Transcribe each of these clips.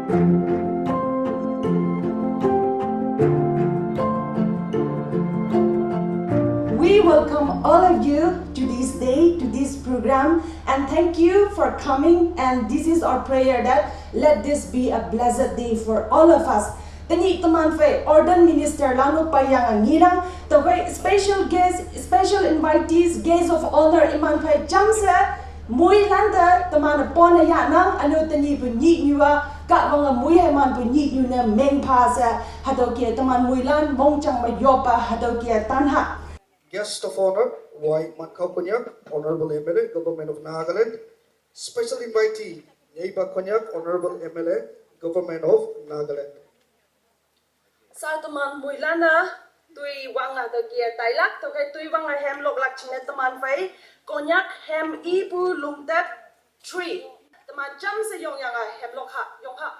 We welcome all of you to this day, to this program, and thank you for coming. And this is our prayer that let this be a blessed day for all of us. Tani teman fe Order Minister Lano Payang Angirang, the special guests, special invitees, guests of honor iman fe jamsa mui landa teman pona ya nang anu tani bunyi niwa ka wanga mui heman bunyi yuna meng pasa hadokia teman mui lan mong chang mayopa hadokia tanha. Guest of honor, Wagiem Ward Honorable MLA, Government of Nagaland. Special invitee, Yeiba Konyak, Honorable MLA, Government of Nagaland. Sa teman muilana, tui wanga dokia tailak, tokai tui wanga hem loklak chine teman fai, konyak hem ibu lumtep 3. Teman jam se yongyanga hem lokha yongha.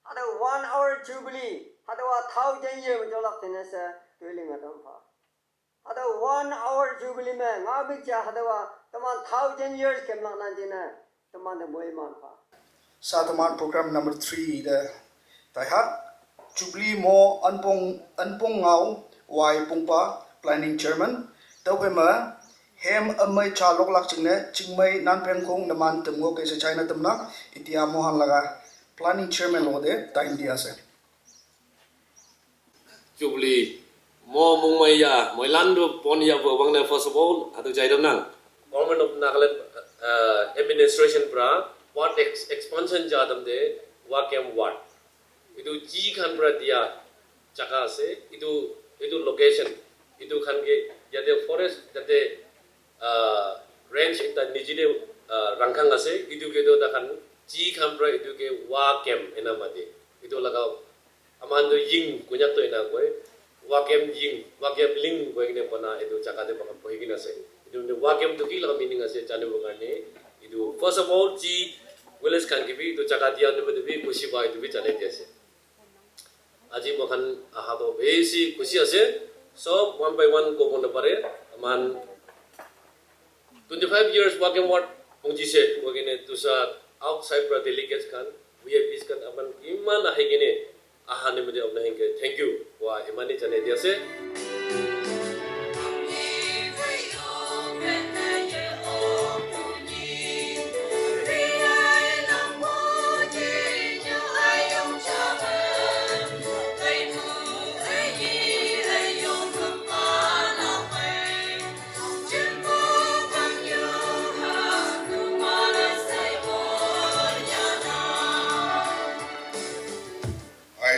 Ada 1 hour jubilee, ada 1,000 year menjolak tenasa tuiling Atam fa. Ada 1 hour jubilee me ngabik ja ada teman 1,000 years kemlang nanjina teman moy man fa. Sa teman program number 3 the Taihat Jubilee mo anpong ngau wai pungpa planning chairman tawema hem amai chalok lak chingne chingmai nan pengkong naman temgo ke China temnak itia mohan laga planning chairman lode ta India se Jubilee mo mungmai ya moilandu pon ya bang na first of all atu jaidam nang government of Nagaland administration pra what expansion jadam de Wagiem Ward itu ji khan pra dia jaka ase itu location itu khan ke jate forest jate range ita nijide rangkang ase itu ke do da khan ji khan pra itu ke Wagiem enamade itu laga amando ying kunyak to ena koi Wagiem ying Wagiem ling koi ne pana itu jaka de bang pohigina ase itu ne Wagiem to ki laga meaning ase jane bogane itu first of all ji village khan ke bi itu jaka dia ne bi kushi ba itu bi chale dia ase aji mohan ahado besi kushi ase so one by one ko bon pare man 25 years Wagiem Ward pungji se wagine tusa outside pra delegates kan VIPs kan aman iman ahigine ahane mede obna hinge thank you wa imani chane dia se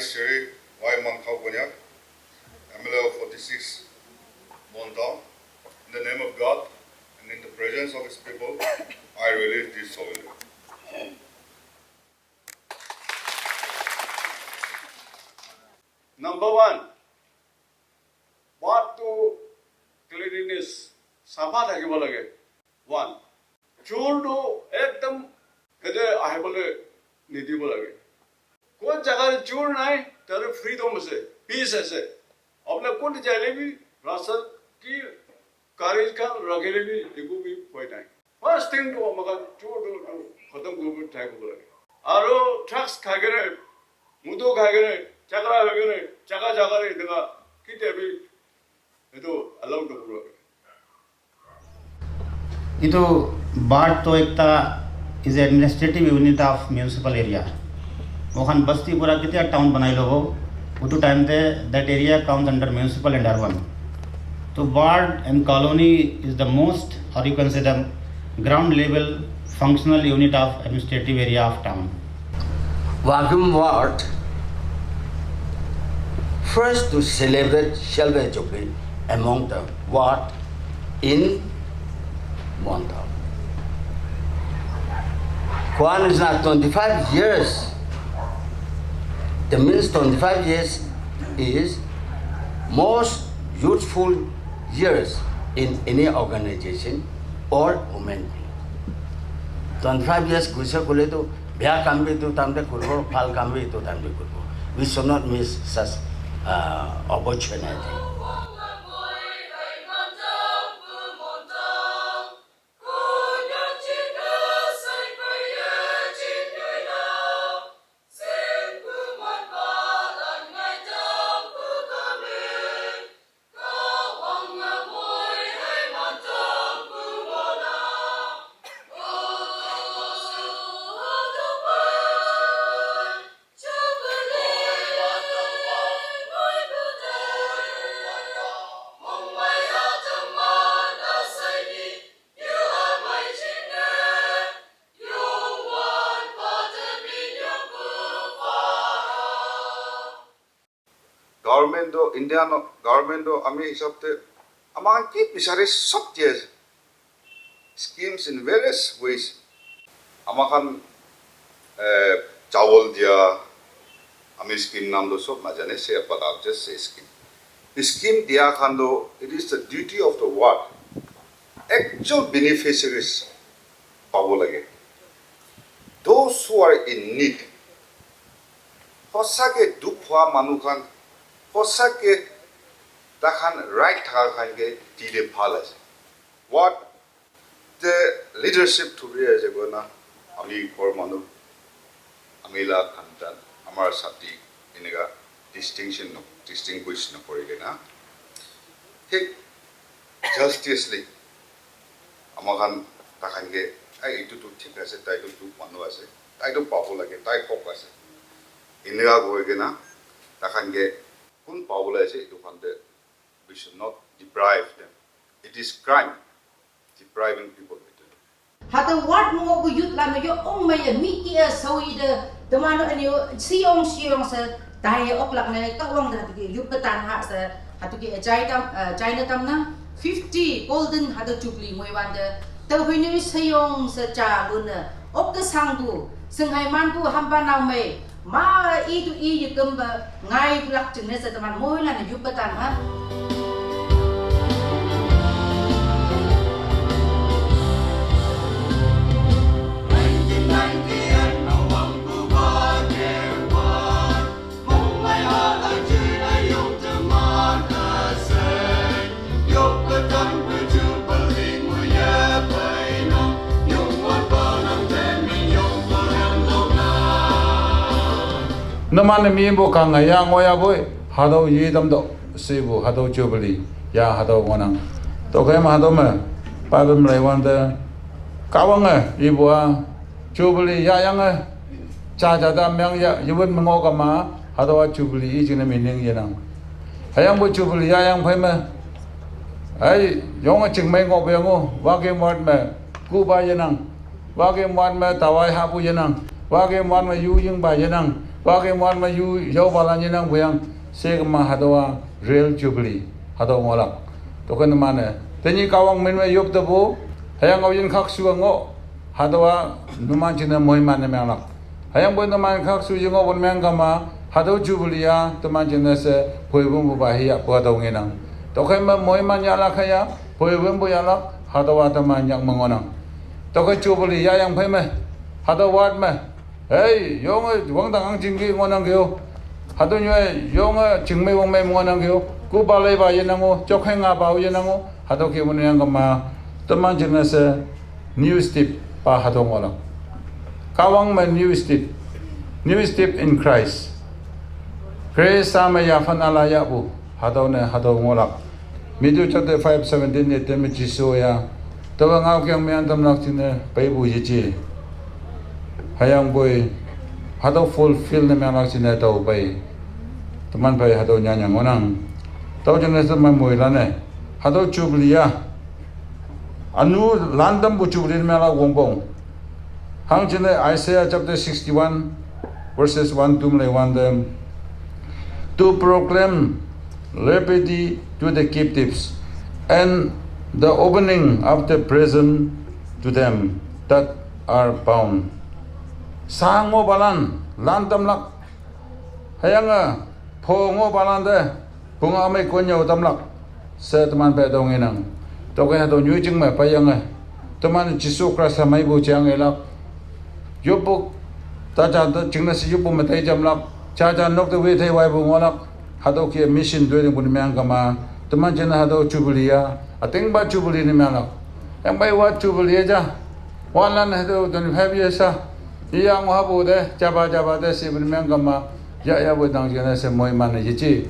Sri Wagiem Ward MLA of 46 Montao. In the name of God and in the presence of His people, I release this sovereignty. Number 1, what to cleanliness safa thakibo lage. 1, chur to ekdam kede ahibole nidibo lage. कोन जगह चूर नहीं तेरे freedom से piece ऐसे अपने कौन जाले भी रास्ता की कार्य का रखेले भी देखो भी कोई नहीं फर्स्ट थिंग तो मगर चूर तो खत्म को भी टाइप हो लगे आरो ट्रक्स खागरे मुदो खागरे चकरा खागरे चका चका रे देखा किते भी ये तो अलाउ तो पूरा ये तो बाढ़ तो एक ता is administrative unit of municipal area वहाँ बस्ती पूरा कितना टाउन बनाई लो वो तो टाइम थे that area comes under municipal and urban तो ward and colony is the most और you can say the ground level functional unit of administrative area of town. Wagiem Ward first to celebrate Silver Jubilee among the ward in Montao. One is not 25 years. The means 25 years is most useful years in any organization or women. 25 years gusa kule to bia kambi to tamde kurbo phal kambi to tamde kurbo. We should not miss such opportunity. Government do Indian government do ami hisab te amang ki pisare sob tier schemes in various ways. Amakan chawal dia ami scheme nam do sob na jane se patab just say scheme. The scheme dia khan do it is the duty of the ward. Actual beneficiaries pabo lage. Those who are in need. Hosake dukwa manukan Hosake takhan right thakhange tile phalas. What the leadership to be as a gona ami kor manu amila khantan amar sati inega distinguish no korigena. Take justly amakan takhange ai itu tu thik ase tai tu manu ase tai tu papo lage tai pop ase inega korigena takhange kun paula ase itu khande we should not deprive them. It is crime depriving people of it. Hata ward mo bu youth la no yo ongmeie miki soi de mano anyo siong sa dai oklak na tawang da ki yup tan ha sa hatu ki China tam na 50 golden hada jubilee moi wan de to hoi siong sa cha lun ok ka sang du sing hai man bu hamba naw me ma itu i kum ngai lak ching ne sa taman moi la na yup tan ha Naman mi bo kang ya ngoya boy hado yi dam do sibu hado jubilee ya hado wanang to kai ma hado ma pa bam lai wan de kawang ibu jubilee ya yang cha da myang ya yibun ngo ka ma hado jubilee yi jin meaning yanang hayang bo jubilee ya yang phai ma ai yong ching mai ngo be ngo Wagiem Ward ma ku ba yanang Wagiem Ward ma tawai ha bu yanang Wagiem Ward ma yu ying ba yanang Wagiem Ward ma yu yo balan yanang buyang se ma hadawa real jubilee hadaw ngolak to kan mane teni kawang men ma yop da bo hayang awin khak su ngo hadawa numan china moi man me alak hayang bo numan khak su ngo bon meng kama hadaw jubilee ya to man china se phoibum bu ba hiya po hadaw ngenang to kai ma moi man ya la khaya phoibum bu ya la hadawa ta man yang mangonang to kai jubilee ya yang phai me hadaw ward me Hey, yong wangdang ang jinggi ngonang kyo. Hado nyo yong jingmei wangmei ngonang kyo. Ku balai ba yenango, jokheng nga ba yenango. Hado kyo mo niyang kama teman jenis new step pa hado ngolang. Kawang ma new step in Christ. Grace sama ya fanalaya bu hado ne hado ngolak. Midu chapter 5:17 ne temi jiso ya. Tawa ngaw kyang mian tamnak chine paibu yichi. Hayang boy hado fulfill na mga sina daw bay teman bay hado nya ngonang taw jene sa mamoy lane hado jubilee anu landam bu jubilee mela gongbong hang jene Isaiah chapter 61 verses 1 to 1 them to proclaim liberty to the captives and the opening of the prison to them that are bound Sango balan landam lak hayanga pongo balan de punga mai konyo tamlak se teman pe dong enang to ke hado nyu jing ma pa yang teman jisu krasa mai bu chang elak yopu ta cha ta jing na si yopu ma tai jam lak cha cha nok de we thai wai bu ngolak hado ke mission dwe bun myang kama teman jena hado jubilia ateng ba jubilee ni myang lak yang bai wa jubilee ja wan lan hado 25 years yang wa bu de jaba de si bun myang kama ya bu dang jena se moi man ye chi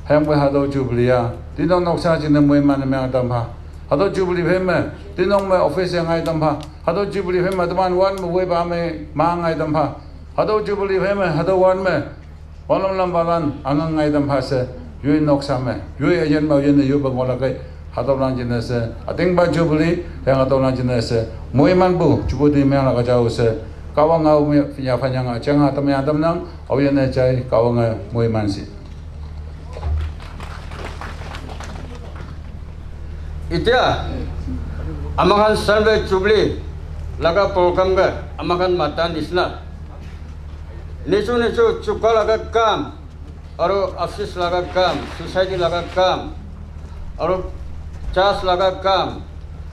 hem bai hado jubilee ti dong nok sa jin moi man myang tam ha hado jubilee hem me ti dong me office ngai tam ha hado jubilee hem ma teman wan mu we ba me ma ngai tam ha hado jubilee hem hado wan me walam lam balan angang ngai tam ha se yui nok sa me yui ayen ma yen yu ba ngola kai hado lan jin se ateng ba jubilee yang hado lan jin se moi man bu jubilee me la ka jao se kawang ngau me ya fa yang a chang ha tam ya tam nang au yen ne chai kawang moi man si Itia amakan Silver Jubilee laga program ga amakan matan isna nisu cuka laga kam aro office laga kam society laga kam aro chas laga kam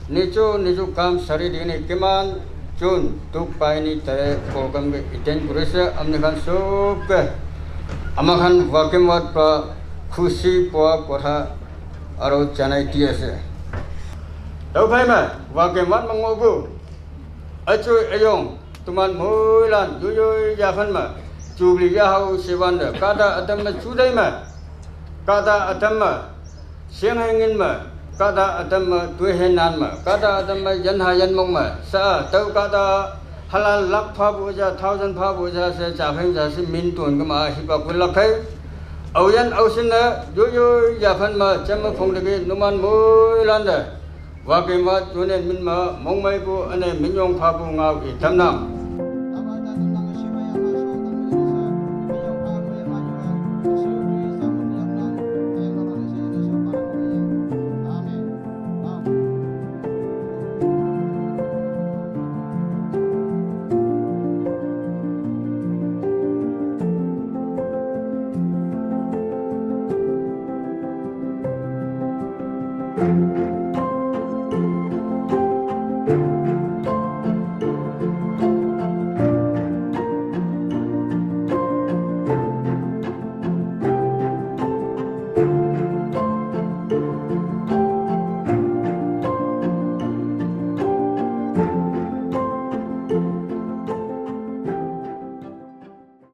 nisu kam sari dini keman Jun tuk paini tare program ga iten kurese amnikan sub ga amakan Wagiem Ward pa khushi poa kotha aro chanai tiase đâu phải mà Wagiem Ward mangogu acu ayong tuman mulan yuyu ya fan ma Jubilee ya hau sewan de kada Atam ma chudai ma kada Atam ma siang hangin ma kada Atam ma tui henan ma kada Atam ma yan ha yan mong ma sa tau kada halal lak pha bu ja 1000 pha bu ja se cha phang ja si min tuan ka ma hi ba kun lak khai au yan au sin na yuyu ya fan ma cham ma phong de ke numan mulan de Wagiem Ward tunen min ma mong mai bu ane min yong pha bu ngau I tam nam Thank you.